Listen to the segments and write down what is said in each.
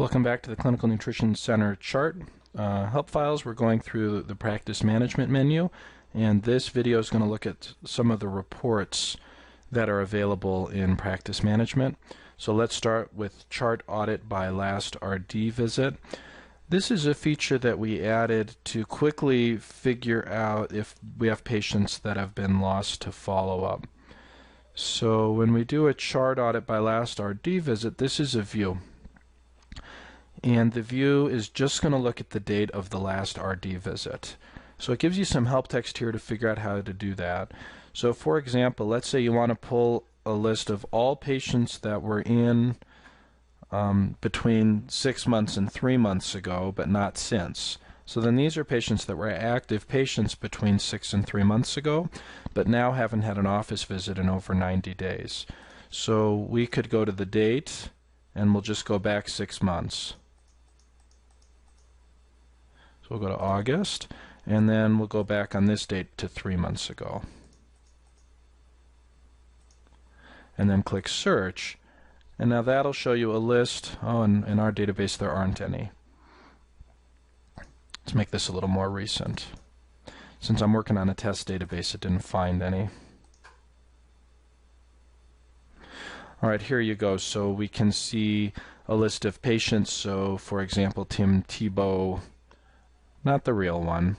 Welcome back to the Clinical Nutrition Center chart. Help files, we're going through the practice management menu, and this video is going to look at some of the reports that are available in practice management. So let's start with chart audit by last RD visit. This is a feature that we added to quickly figure out if we have patients that have been lost to follow-up. So when we do a chart audit by last RD visit, this is a view. And the view is just going to look at the date of the last RD visit. So it gives you some help text here to figure out how to do that. So for example, let's say you want to pull a list of all patients that were in between 6 months and 3 months ago, but not since. So then these are patients that were active patients between 6 and 3 months ago, but now haven't had an office visit in over 90 days. So we could go to the date, and we'll just go back 6 months. So we'll go to August, and then we'll go back on this date to 3 months ago. And then click Search, and now that'll show you a list. Oh, in our database there aren't any. Let's make this a little more recent. Since I'm working on a test database, it didn't find any. Alright, here you go. So we can see a list of patients. So for example, Tim Tebow, not the real one,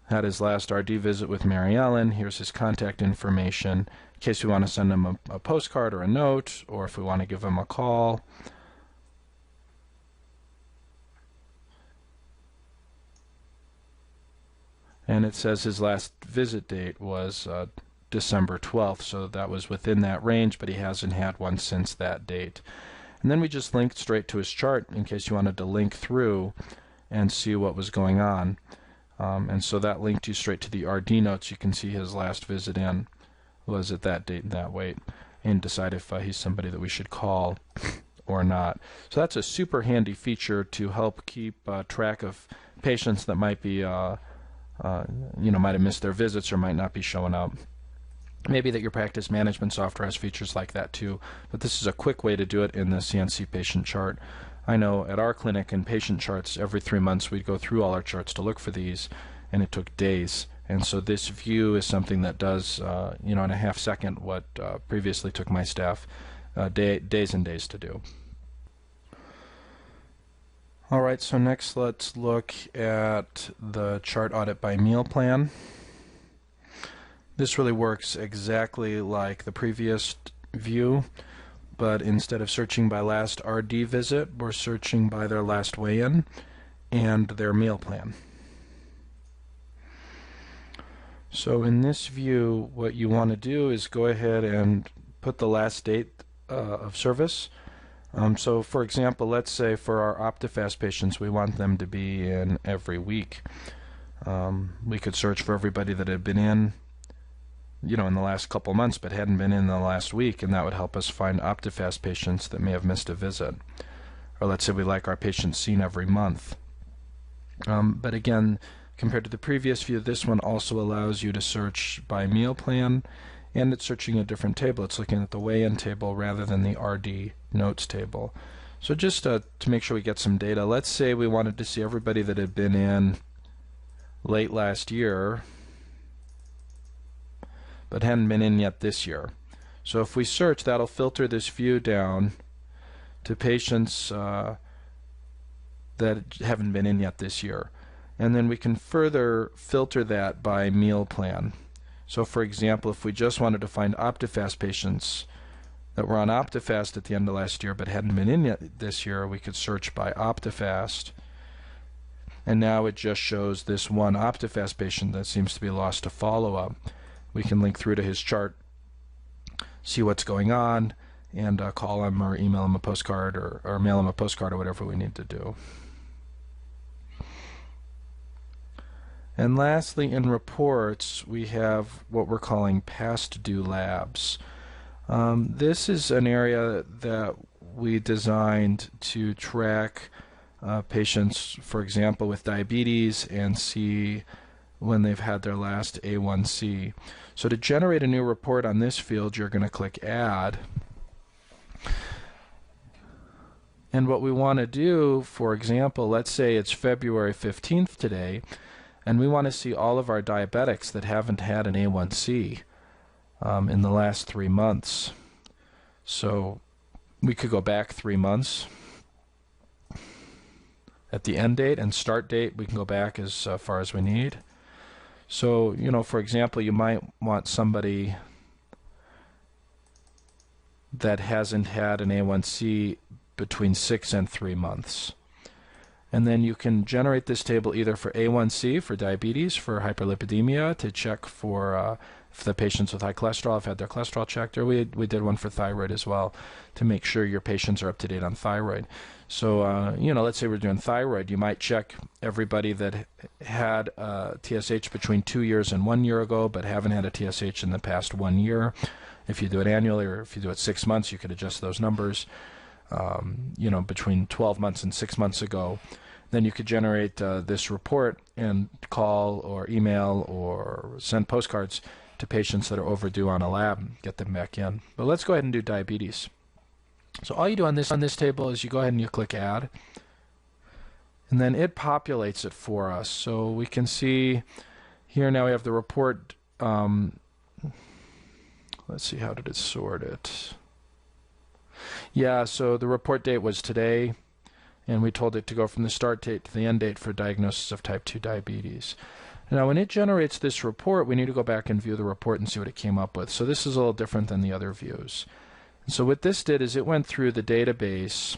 had his last RD visit with Mary Ellen. Here's his contact information in case we want to send him a postcard or a note, or if we want to give him a call. And it says his last visit date was December 12th, so that was within that range, but he hasn't had one since that date. And then we just linked straight to his chart in case you wanted to link through and see what was going on. And so that linked you straight to the RD notes. You can see his last visit in was at that date and that weight, and decide if he's somebody that we should call or not. So that's a super handy feature to help keep track of patients that might be, might have missed their visits or might not be showing up. Maybe that your practice management software has features like that too, but this is a quick way to do it in the CNC patient chart. I know at our clinic in patient charts, every 3 months we'd go through all our charts to look for these, and it took days. And so this view is something that does, in a half second what previously took my staff days and days to do. All right, so next let's look at the chart audit by meal plan. This really works exactly like the previous view, but instead of searching by last RD visit, we're searching by their last weigh-in and their meal plan. So in this view, what you want to do is go ahead and put the last date of service. So for example, let's say for our OptiFast patients, we want them to be in every week. We could search for everybody that had been in in the last couple months but hadn't been in the last week, and that would help us find OptiFast patients that may have missed a visit. Or let's say we like our patients seen every month. But again, compared to the previous view, this one also allows you to search by meal plan, and it's searching a different table. It's looking at the weigh-in table rather than the RD notes table. So just to make sure we get some data, let's say we wanted to see everybody that had been in late last year but hadn't been in yet this year. So if we search, that'll filter this view down to patients that haven't been in yet this year. And then we can further filter that by meal plan. So for example, if we just wanted to find OptiFast patients that were on OptiFast at the end of last year but hadn't been in yet this year, we could search by OptiFast. And now it just shows this one OptiFast patient that seems to be lost to follow-up. We can link through to his chart, see what's going on, and call him or email him a postcard or mail him a postcard or whatever we need to do. And lastly, in reports, we have what we're calling past due labs. This is an area that we designed to track patients, for example, with diabetes, and see when they've had their last A1C. So to generate a new report on this field, you're going to click Add. And what we want to do, for example, let's say it's February 15th today, and we want to see all of our diabetics that haven't had an A1C in the last 3 months. So we could go back 3 months at the end date, and start date we can go back as far as we need. So, for example, you might want somebody that hasn't had an A1C between 6 and 3 months. And then you can generate this table either for A1C, for diabetes, for hyperlipidemia, to check for if the patients with high cholesterol have had their cholesterol checked, or we did one for thyroid as well, to make sure your patients are up to date on thyroid. So, let's say we're doing thyroid. You might check everybody that had TSH between 2 years and 1 year ago, but haven't had a TSH in the past 1 year. If you do it annually, or if you do it 6 months, you could adjust those numbers. Between 12 months and 6 months ago. Then you could generate this report and call or email or send postcards to patients that are overdue on a lab and get them back in. But let's go ahead and do diabetes. So all you do on this table is you go ahead and you click Add, and then it populates it for us. So we can see here now we have the report. Let's see, how did it sort it? Yeah, so the report date was today, and we told it to go from the start date to the end date for diagnosis of type 2 diabetes. Now, when it generates this report, we need to go back and view the report and see what it came up with. So this is a little different than the other views. And so what this did is it went through the database,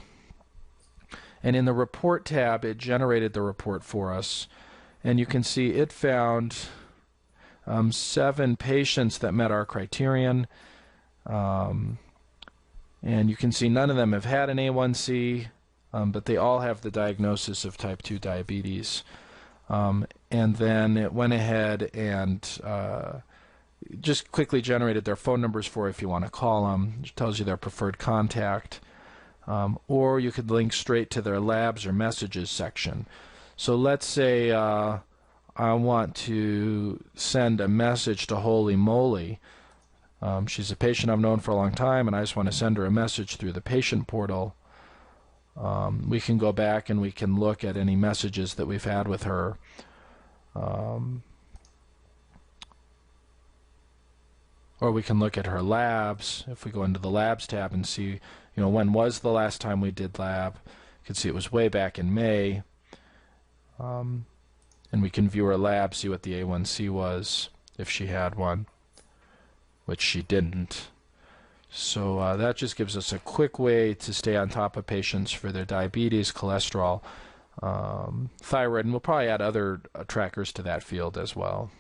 and in the report tab, it generated the report for us. And you can see it found 7 patients that met our criterion. And you can see none of them have had an A1C, but they all have the diagnosis of type 2 diabetes. And then it went ahead and just quickly generated their phone numbers for if you want to call them. It tells you their preferred contact. Or you could link straight to their labs or messages section. So let's say I want to send a message to Holy Moly. She's a patient I've known for a long time, and I just want to send her a message through the patient portal. We can go back and we can look at any messages that we've had with her. Or we can look at her labs. If we go into the labs tab and see, when was the last time we did lab. You can see it was way back in May. And we can view her lab, see what the A1C was, if she had one, which she didn't. So that just gives us a quick way to stay on top of patients for their diabetes, cholesterol, thyroid, and we'll probably add other trackers to that field as well.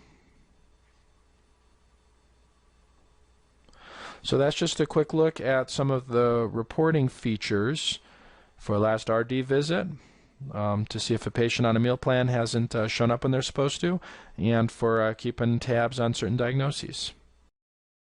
So that's just a quick look at some of the reporting features for last RD visit, to see if a patient on a meal plan hasn't shown up when they're supposed to, and for keeping tabs on certain diagnoses.